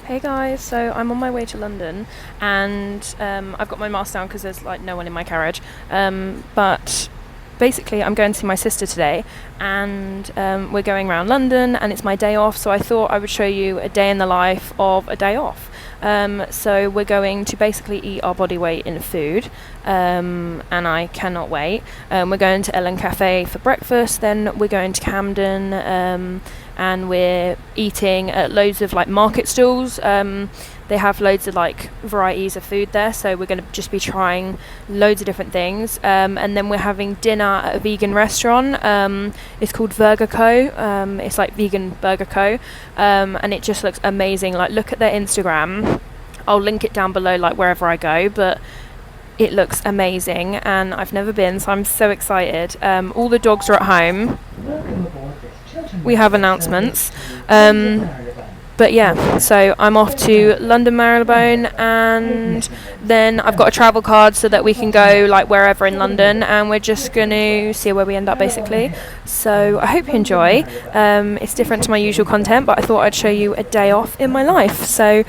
Hey guys, so I'm on my way to London and I've got my mask down because there's like no one in my carriage, but basically I'm going to see my sister today and we're going around London and it's my day off, so I thought I would show you a day in the life of a day off. So we're going to basically eat our body weight in food, and I cannot wait. We're going to Elan Cafe for breakfast, then we're going to Camden, and we're eating at loads of like market stalls. They have loads of like varieties of food there, so we're going to just be trying loads of different things, and then we're having dinner at a vegan restaurant. It's called Vurger Co. It's like vegan burger co, and it just looks amazing. Like, look at their Instagram. I'll link it down below, like wherever I go, but it looks amazing and I've never been, so I'm so excited. All the dogs are at home. We have announcements, but yeah, so I'm off to London Marylebone, and then I've got a travel card so that we can go like wherever in London, and we're just going to see where we end up basically. So I hope you enjoy. It's different to my usual content, but I thought I'd show you a day off in my life. So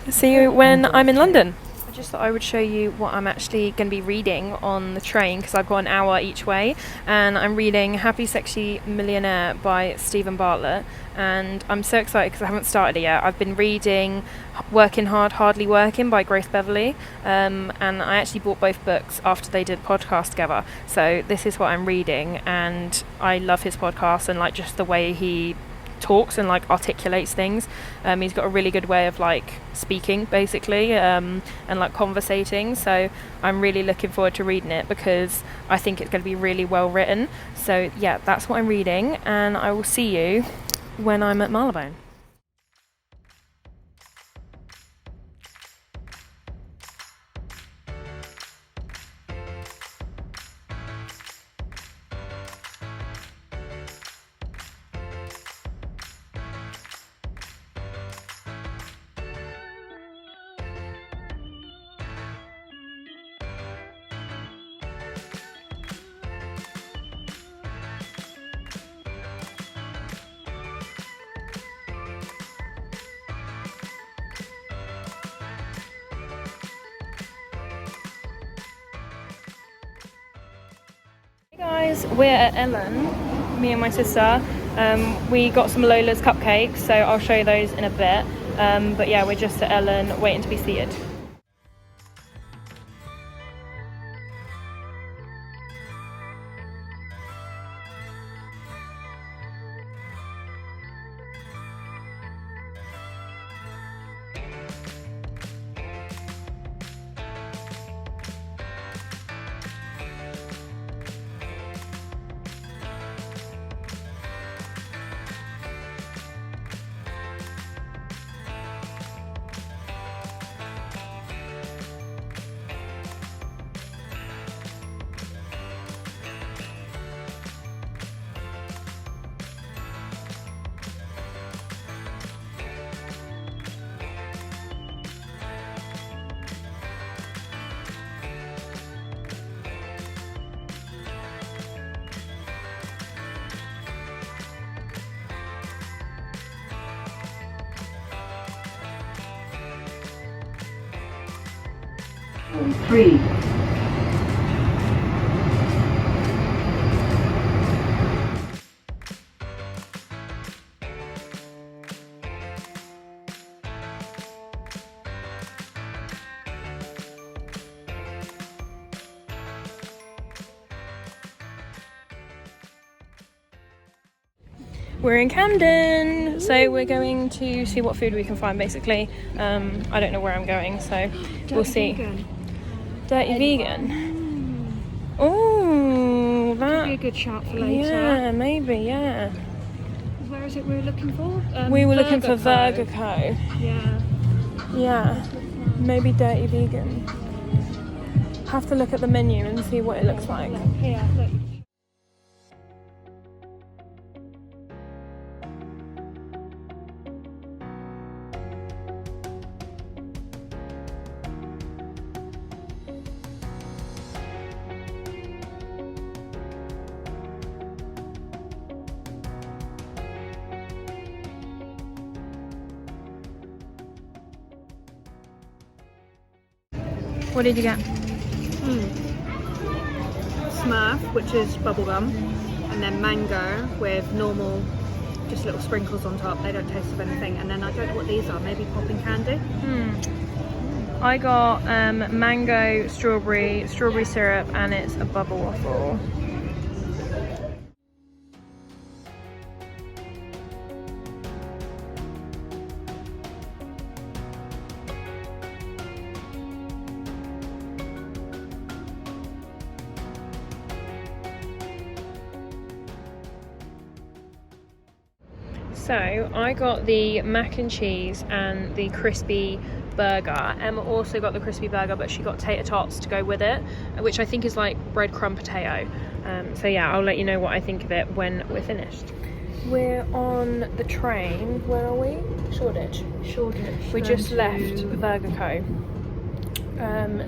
see you when I'm in London. I just thought I would show you what I'm actually going to be reading on the train, because I've got an hour each way, and I'm reading Happy Sexy Millionaire by Stephen Bartlett, and I'm so excited because I haven't started it yet. I've been reading Working Hard, Hardly Working by Grace Beverley, and I actually bought both books after they did a podcast together, so this is what I'm reading, and I love his podcast and like just the way he talks and like articulates things. He's got a really good way of like speaking basically, and like conversating, so I'm really looking forward to reading it because I think it's going to be really well written. So yeah, that's what I'm reading, and I will see you when I'm at Marylebone. Guys, we're at Elan, me and my sister. We got some Lola's cupcakes, so I'll show you those in a bit, but yeah, we're just at Elan waiting to be seated. Three. We're in Camden, so we're going to see what food we can find basically. I don't know where I'm going, so we'll see. Vegan. Dirty vegan. Oh, that Could be a good shout for later. Yeah, maybe, yeah. Where is it we were looking for? We were looking for Vurger Vurger Co. Yeah. Yeah, maybe dirty vegan. Have to look at the menu and see what it looks like. Here, look. What did you get? Smurf, which is bubblegum, and then mango with normal, just little sprinkles on top. They don't taste of anything. And then I don't know what these are, maybe popping candy? I got mango, strawberry syrup, and it's a bubble waffle. So I got the mac and cheese and the crispy burger. Emma also got the crispy burger, but she got tater tots to go with it, which I think is like breadcrumb potato. So yeah, I'll let you know what I think of it when we're finished. We're on the train. Where are we? Shoreditch. We just left Vurger Co.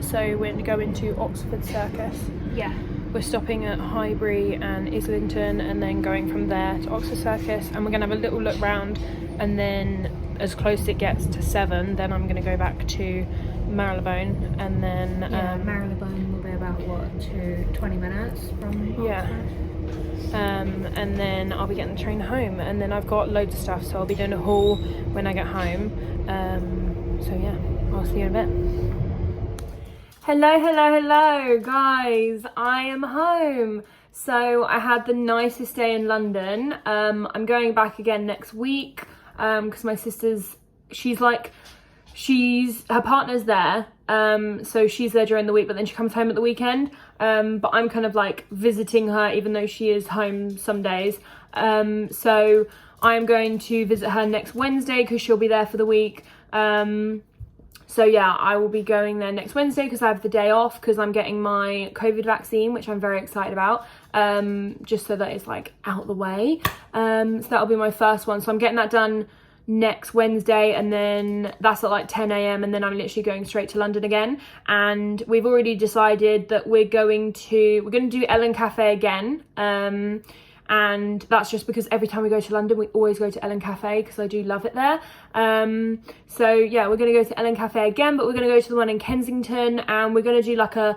So we're going to Oxford Circus. Yeah. We're stopping at Highbury and Islington and then going from there to Oxford Circus, and we're going to have a little look round, and then as close as it gets to 7, then I'm going to go back to Marylebone, and then Marylebone will be about 20 minutes from Oxford. And then I'll be getting the train home, and then I've got loads of stuff, so I'll be doing a haul when I get home. So yeah, I'll see you in a bit. Hello guys, I am home. So I had the nicest day in London. I'm going back again next week because my sister's, her partner's there, so she's there during the week, but then she comes home at the weekend. But I'm kind of like visiting her even though she is home some days. So I'm going to visit her next Wednesday because she'll be there for the week. So yeah, I will be going there next Wednesday because I have the day off because I'm getting my COVID vaccine, which I'm very excited about, just so that it's like out the way. So that'll be my first one. So I'm getting that done next Wednesday, and then that's at like 10 a.m. and then I'm literally going straight to London again. And we've already decided that we're going to do Elan Cafe again. And that's just because every time we go to London we always go to Elan Cafe because I do love it there. So yeah, we're going to go to Elan Cafe again, but we're going to go to the one in Kensington, and we're going to do like I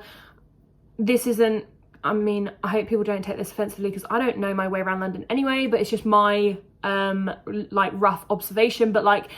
hope people don't take this offensively because I don't know my way around London anyway, but it's just my like rough observation, but like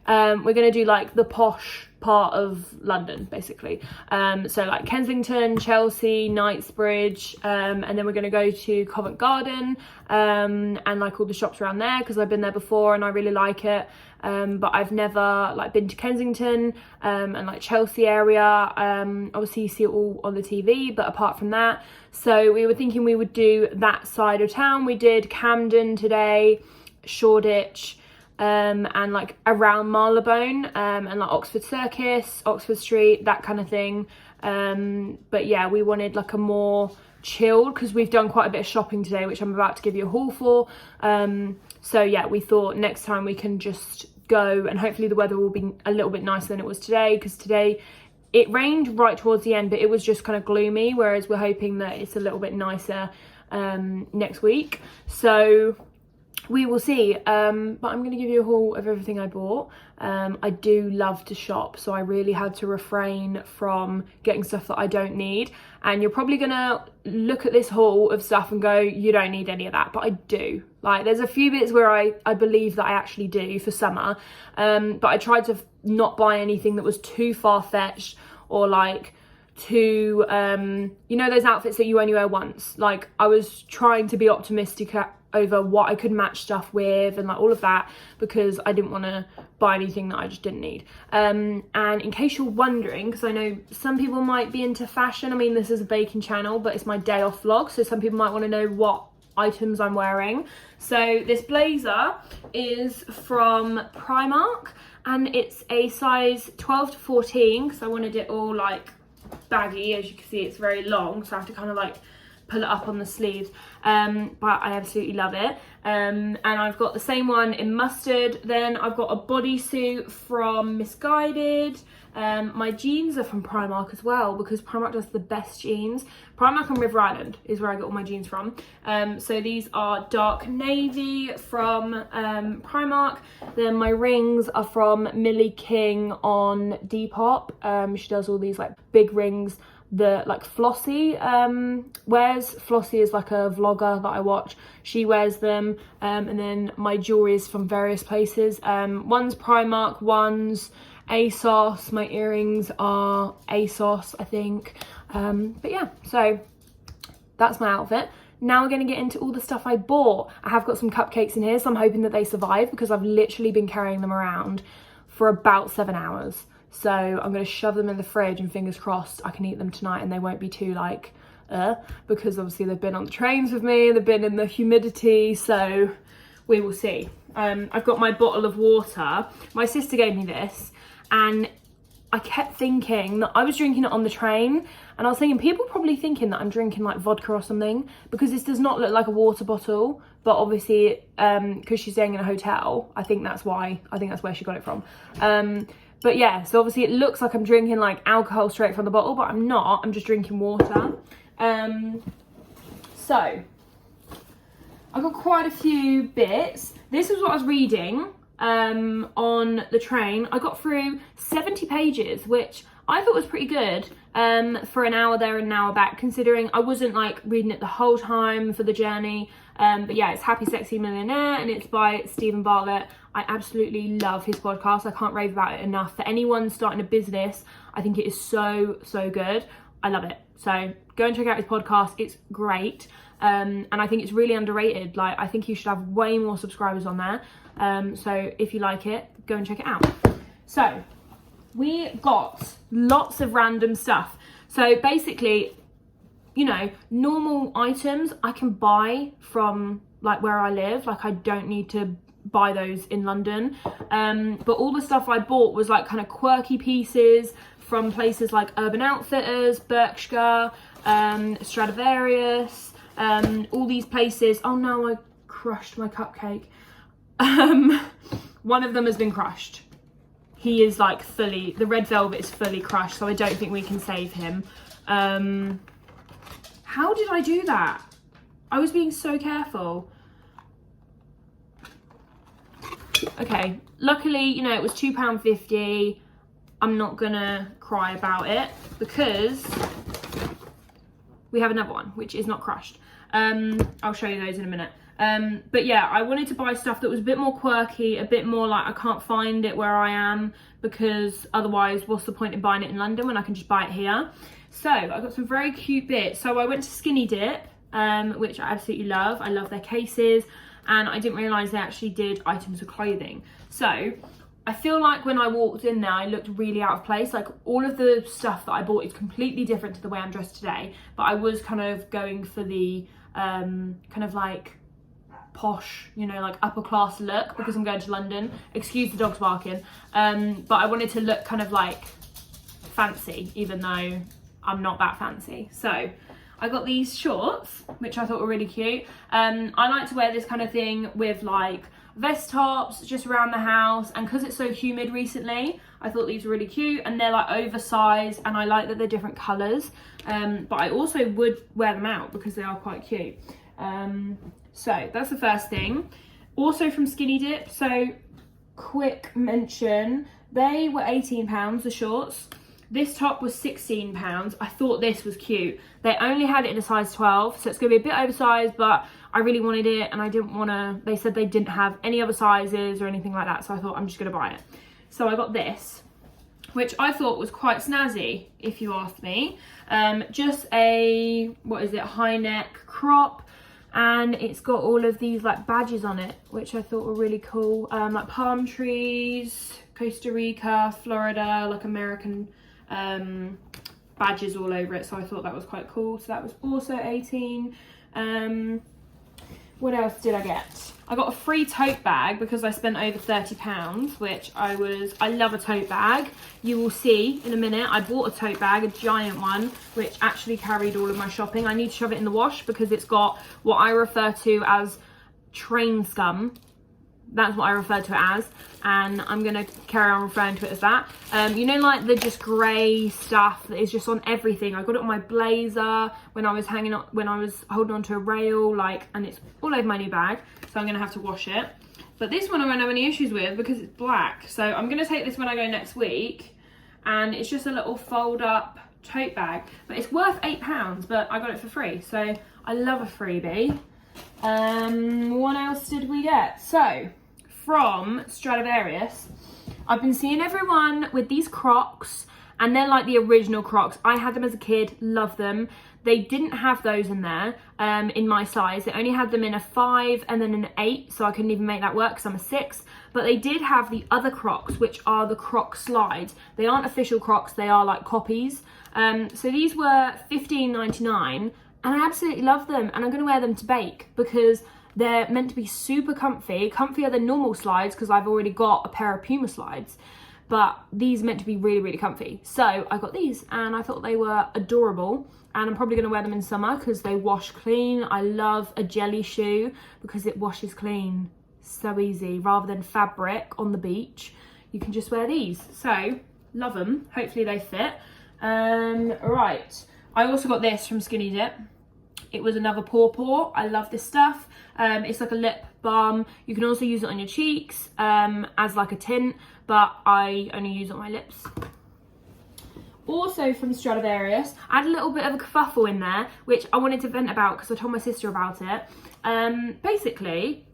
we're going to do like the posh part of London basically, so like Kensington, Chelsea, Knightsbridge, and then we're going to go to Covent Garden, and like all the shops around there because I've been there before and I really like it, but I've never like been to Kensington and like Chelsea area. Obviously you see it all on the TV, but apart from that, so we were thinking we would do that side of town. We did Camden today, Shoreditch, and like around Marylebone, and like Oxford Circus, Oxford Street, that kind of thing. But yeah, we wanted like a more chilled because we've done quite a bit of shopping today, which I'm about to give you a haul for. So yeah, we thought next time we can just go, and hopefully the weather will be a little bit nicer than it was today, because today it rained right towards the end, but it was just kind of gloomy, whereas we're hoping that it's a little bit nicer next week. So we will see, but I'm going to give you a haul of everything I bought. I do love to shop, so I really had to refrain from getting stuff that I don't need. And you're probably going to look at this haul of stuff and go, you don't need any of that, but I do. Like, there's a few bits where I believe that I actually do for summer, but I tried to not buy anything that was too far-fetched or like too, you know, those outfits that you only wear once. Like, I was trying to be optimistic over what I could match stuff with and like all of that, because I didn't want to buy anything that I just didn't need. And in case you're wondering, because I know some people might be into fashion, I mean, this is a baking channel, but it's my day off vlog, so some people might want to know what items I'm wearing. So this blazer is from Primark, and it's a size 12 to 14 because I wanted it all like baggy. As you can see, it's very long, so I have to kind of like pull it up on the sleeves, but I absolutely love it. And I've got the same one in mustard. Then I've got a bodysuit from Misguided. My jeans are from Primark as well, because Primark does the best jeans. Primark and River Island is where I got all my jeans from. So these are dark navy from Primark. Then my rings are from Millie King on Depop. She does all these like big rings that like Flossie wears. Flossie is like a vlogger that I watch. She wears them. And then my jewelry is from various places. One's Primark, one's ASOS. My earrings are ASOS, I think. But yeah, so that's my outfit. Now we're going to get into all the stuff I bought. I have got some cupcakes in here, so I'm hoping that they survive, because I've literally been carrying them around for about 7 hours. So I'm going to shove them in the fridge, and fingers crossed I can eat them tonight and they won't be too like, because obviously they've been on the trains with me, they've been in the humidity, so we will see. I've got my bottle of water. My sister gave me this, and I kept thinking that I was drinking it on the train, and I was thinking people probably thinking that I'm drinking like vodka or something, because this does not look like a water bottle, but obviously because she's staying in a hotel, I think that's why. I think that's where she got it from. But yeah, so obviously it looks like I'm drinking like alcohol straight from the bottle, but I'm not. I'm just drinking water. So I got quite a few bits. This is what I was reading on the train. I got through 70 pages, which I thought was pretty good for an hour there and an hour back, considering I wasn't like reading it the whole time for the journey. But yeah, it's Happy Sexy Millionaire, and it's by Stephen Bartlett. I absolutely love his podcast. I can't rave about it enough. For anyone starting a business, I think it is so good. I love it. So go and check out his podcast. It's great. And I think it's really underrated. Like, I think you should have way more subscribers on there. So if you like it, go and check it out. So we got lots of random stuff. So basically, you know, normal items I can buy from like where I live. Like, I don't need to buy those in London. But all the stuff I bought was like kind of quirky pieces from places like Urban Outfitters, Berkshire, Stradivarius, all these places. Oh no, I crushed my cupcake. One of them has been crushed. He is like fully, the red velvet is fully crushed, so I don't think we can save him. How did I do that? I was being so careful. Okay, luckily, you know, it was £2.50. I'm not gonna cry about it, because we have another one, which is not crushed. I'll show you those in a minute. But yeah, I wanted to buy stuff that was a bit more quirky, a bit more like I can't find it where I am, because otherwise what's the point in buying it in London when I can just buy it here? So I got some very cute bits. So I went to Skinny Dip, which I absolutely love. I love their cases, and I didn't realise they actually did items of clothing. So I feel like when I walked in there, I looked really out of place. Like, all of the stuff that I bought is completely different to the way I'm dressed today, but I was kind of going for the kind of like posh, you know, like upper class look, because I'm going to London. Excuse the dogs barking. But I wanted to look kind of like fancy, even though I'm not that fancy. So I got these shorts, which I thought were really cute. I like to wear this kind of thing with like vest tops just around the house, and because it's so humid recently, I thought these were really cute, and they're like oversized, and I like that they're different colours. But I also would wear them out because they are quite cute. So that's the first thing. Also from Skinny Dip, so quick mention, they were £18, the shorts. This top was £16. I thought this was cute. They only had it in a size 12, so it's going to be a bit oversized, but I really wanted it, and I didn't want to, they said they didn't have any other sizes or anything like that, so I thought I'm just going to buy it. So I got this, which I thought was quite snazzy, if you asked me. Just a, what is it, high neck crop, and it's got all of these like badges on it, which I thought were really cool. Like palm trees, Costa Rica, Florida, like American badges all over it, so I thought that was quite cool. So that was also 18. What else did I get? I got a free tote bag because I spent over £30, which I love a tote bag. You will see in a minute, I bought a tote bag, a giant one, which actually carried all of my shopping. I need to shove it in the wash because it's got what I refer to as train scum. That's what I refer to it as, and I'm gonna carry on referring to it as that. You know, like the just grey stuff that is just on everything. I got it on my blazer when I was holding onto a rail, like, and it's all over my new bag. So I'm gonna have to wash it. But this one I won't have any issues with because it's black. So I'm gonna take this when I go next week, and it's just a little fold up tote bag. But it's worth £8, but I got it for free. So I love a freebie. What else did we get? So from Stradivarius, I've been seeing everyone with these Crocs, and they're like the original Crocs. I had them as a kid, love them. They didn't have those in there in my size. They only had them in a 5 and then an 8, so I couldn't even make that work because I'm a 6. But they did have the other Crocs, which are the Croc slides. They aren't official Crocs, they are like copies. So these were $15.99, and I absolutely love them, and I'm going to wear them to bake because they're meant to be super comfy, comfier than normal slides because I've already got a pair of Puma slides, but these are meant to be really, really comfy. So I got these and I thought they were adorable, and I'm probably going to wear them in summer because they wash clean. I love a jelly shoe because it washes clean so easy. Rather than fabric on the beach, you can just wear these. So love them. Hopefully they fit. Right, I also got this from Skinny Dip. It was another paw. I love this stuff. It's like a lip balm. You can also use it on your cheeks as like a tint, but I only use it on my lips. Also from Stradivarius, I had a little bit of a kerfuffle in there, which I wanted to vent about because I told my sister about it. Basically,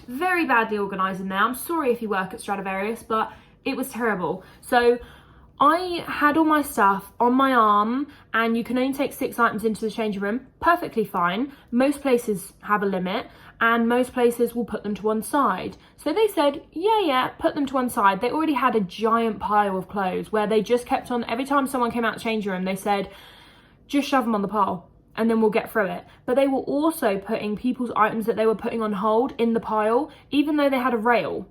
very badly organised in there. I'm sorry if you work at Stradivarius, but it was terrible. So I had all my stuff on my arm, and you can only take 6 items into the changing room. Perfectly fine. Most places have a limit, and most places will put them to one side. So they said, yeah, put them to one side. They already had a giant pile of clothes where they just kept on, every time someone came out the changing room, they said, just shove them on the pile and then we'll get through it. But they were also putting people's items that they were putting on hold in the pile, even though they had a rail.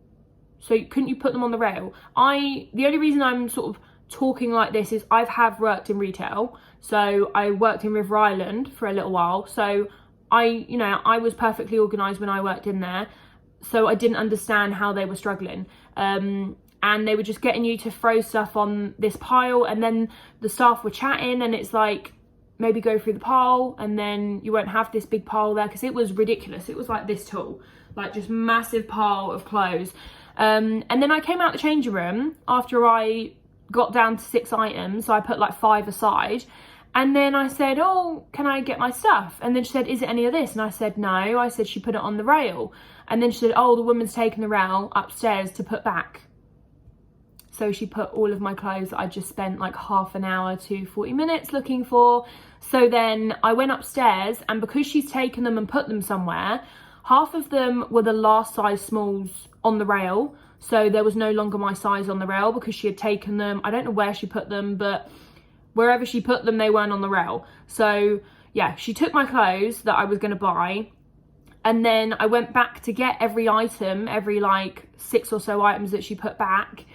So couldn't you put them on the rail? The only reason I'm sort of talking like this is I have worked in retail. So I worked in River Island for a little while. So I was perfectly organised when I worked in there. So I didn't understand how they were struggling. And they were just getting you to throw stuff on this pile, and then the staff were chatting, and it's like, maybe go through the pile and then you won't have this big pile there, because it was ridiculous. It was like this tall, like just massive pile of clothes. And then I came out the changing room after I got down to 6 items, so I put like 5 aside, and then I said, oh, can I get my stuff? And then she said, is it any of this? And I said, no. I said, she put it on the rail. And then she said, oh, the woman's taken the rail upstairs to put back. So she put all of my clothes that I just spent like half an hour to 40 minutes looking for. So then I went upstairs, and because she's taken them and put them somewhere, half of them were the last size smalls on the rail. So there was no longer my size on the rail because she had taken them. I don't know where she put them, but wherever she put them, they weren't on the rail. So yeah, she took my clothes that I was going to buy. And then I went back to get every item, every like 6 or so items that she put back.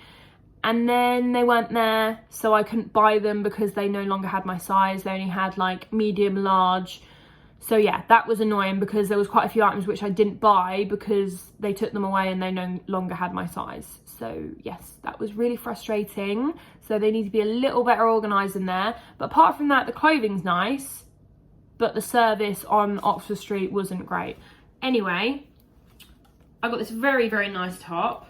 And then they weren't there, so I couldn't buy them because they no longer had my size. They only had like medium, large. So yeah, that was annoying because there was quite a few items which I didn't buy because they took them away and they no longer had my size. So yes, that was really frustrating. So they need to be a little better organised in there. But apart from that, the clothing's nice, but the service on Oxford Street wasn't great. Anyway, I got this very, very nice top.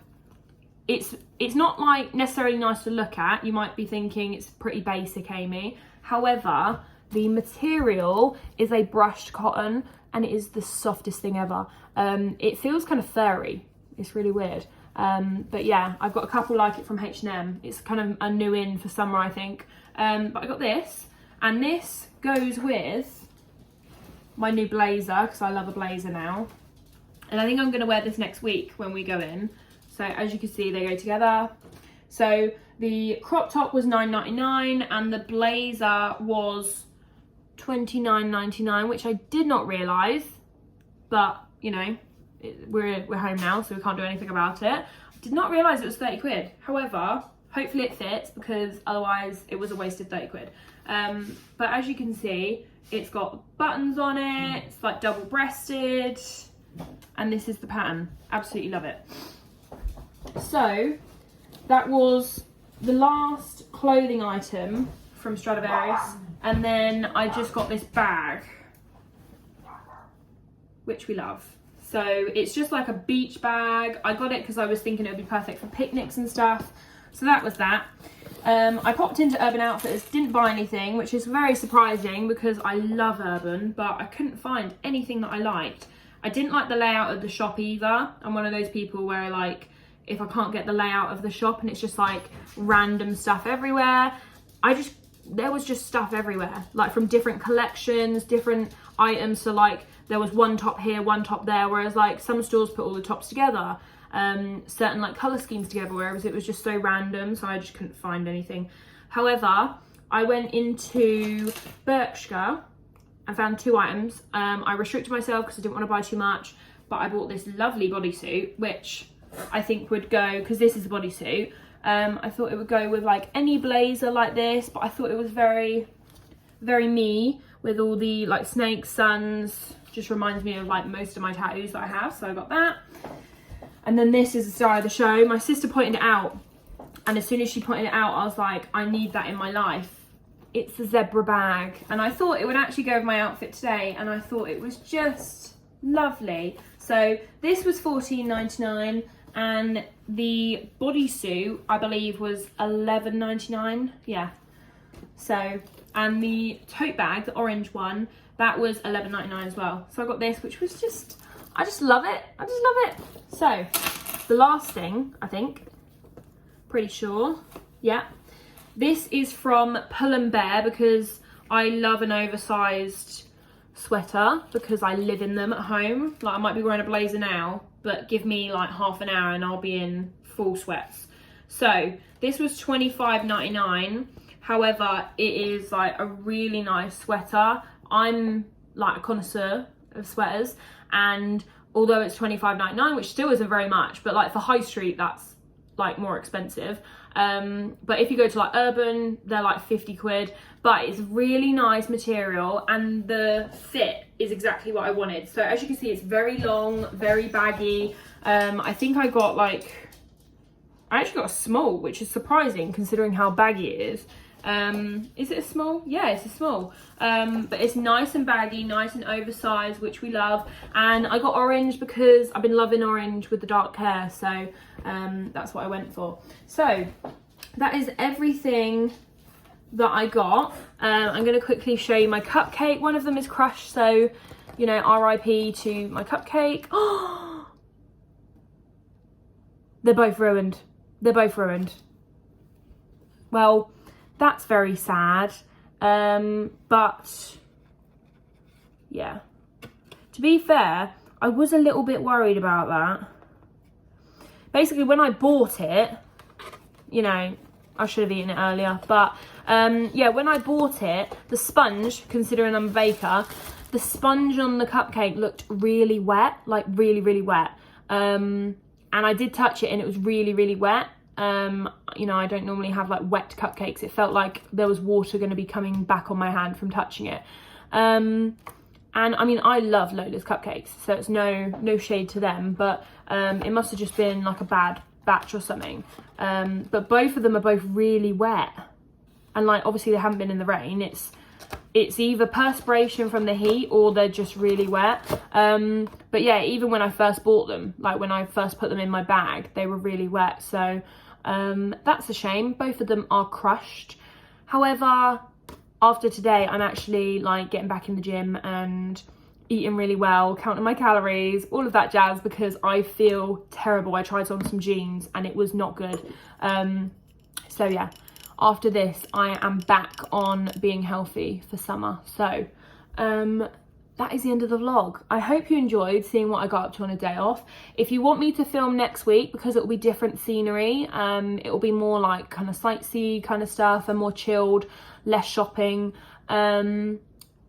It's not like necessarily nice to look at. You might be thinking it's pretty basic, Amy. However, the material is a brushed cotton, and it is the softest thing ever. It feels kind of furry. It's really weird. But yeah, I've got a couple like it from H&M. It's kind of a new in for summer, I think. But I got this, and this goes with my new blazer because I love a blazer now. And I think I'm going to wear this next week when we go in. So as you can see, they go together. So the crop top was $9.99 and the blazer was $29.99, which I did not realise, but you know, we're home now, so we can't do anything about it. Did not realise it was 30 quid. However, hopefully it fits, because otherwise it was a wasted 30 quid. But as you can see, it's got buttons on it, it's like double breasted, and this is the pattern. Absolutely love it. So that was the last clothing item from Stradivarius, and then I just got this bag, which we love. So it's just like a beach bag. I got it because I was thinking it would be perfect for picnics and stuff. So that was that. I popped into Urban Outfitters, didn't buy anything, which is very surprising because I love Urban, but I couldn't find anything that I liked. I didn't like the layout of the shop either. I'm one of those people where, like, if I can't get the layout of the shop and it's just like random stuff everywhere, there was just stuff everywhere, like from different collections, different items. So like there was one top here, one top there, whereas like some stores put all the tops together, certain like color schemes together, whereas it was just so random, so I just couldn't find anything. However, I went into Bershka and found 2 items. I restricted myself because I didn't want to buy too much, but I bought this lovely bodysuit, which I think would go, because this is the bodysuit, I thought it would go with like any blazer like this, but I thought it was very, very me, with all the like snakes, suns, just reminds me of like most of my tattoos that I have, so I got that. And then this is the star of the show. My sister pointed it out, and as soon as she pointed it out, I was like, I need that in my life. It's a zebra bag, and I thought it would actually go with my outfit today, and I thought it was just lovely. So this was $14.99, and the bodysuit I believe was $11.99. Yeah. So, and the tote bag, the orange one, that was $11.99 as well. So I got this, which was just, I just love it. I just love it. So the last thing, I think, pretty sure, yeah, this is from Pull & Bear, because I love an oversized sweater because I live in them at home. Like, I might be wearing a blazer now, but give me like half an hour and I'll be in full sweats. So this was $25.99. However, it is like a really nice sweater. I'm like a connoisseur of sweaters, and although it's $25.99, which still isn't very much, but like for high street, that's like more expensive. But if you go to like Urban, they're like 50 quid, but it's really nice material, and the fit is exactly what I wanted. So as you can see, it's very long, very baggy. I think I actually got a small, which is surprising considering how baggy it is. Is it a small? Yeah, it's a small. But it's nice and baggy, nice and oversized, which we love. And I got orange because I've been loving orange with the dark hair, so that's what I went for. So that is everything that I got. I'm going to quickly show you my cupcake. One of them is crushed, so, you know, RIP to my cupcake. Oh, they're both ruined. They're both ruined. Well, that's very sad. But yeah, to be fair, I was a little bit worried about that. Basically, when I bought it, you know, I should have eaten it earlier, but yeah, when I bought it, the sponge, considering I'm a baker, the sponge on the cupcake looked really wet, like really, really wet. And I did touch it and it was really, really wet. You know, I don't normally have like wet cupcakes. It felt like there was water going to be coming back on my hand from touching it. And I mean, I love Lola's cupcakes, so it's no shade to them, but it must have just been like a bad batch or something. But both of them are both really wet, and like obviously they haven't been in the rain. It's either perspiration from the heat or they're just really wet. But yeah, even when I first bought them, like when I first put them in my bag, they were really wet. So that's a shame. Both of them are crushed. However, after today, I'm actually like getting back in the gym and eating really well, counting my calories, all of that jazz, because I feel terrible. I tried on some jeans and it was not good. So yeah. After this, I am back on being healthy for summer. So that is the end of the vlog. I hope you enjoyed seeing what I got up to on a day off. If you want me to film next week, because it will be different scenery, it will be more like kind of sightsee kind of stuff and more chilled, less shopping, and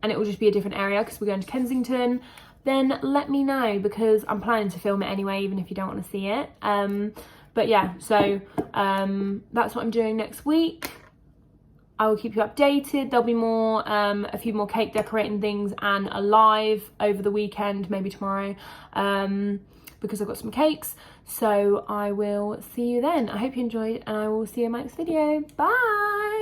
it will just be a different area because we're going to Kensington. then let me know, because I'm planning to film it anyway, even if you don't want to see it. But yeah, so that's what I'm doing next week. I will keep you updated. There'll be more, a few more cake decorating things and a live over the weekend, maybe tomorrow, because I've got some cakes. So I will see you then. I hope you enjoyed, and I will see you in my next video. Bye!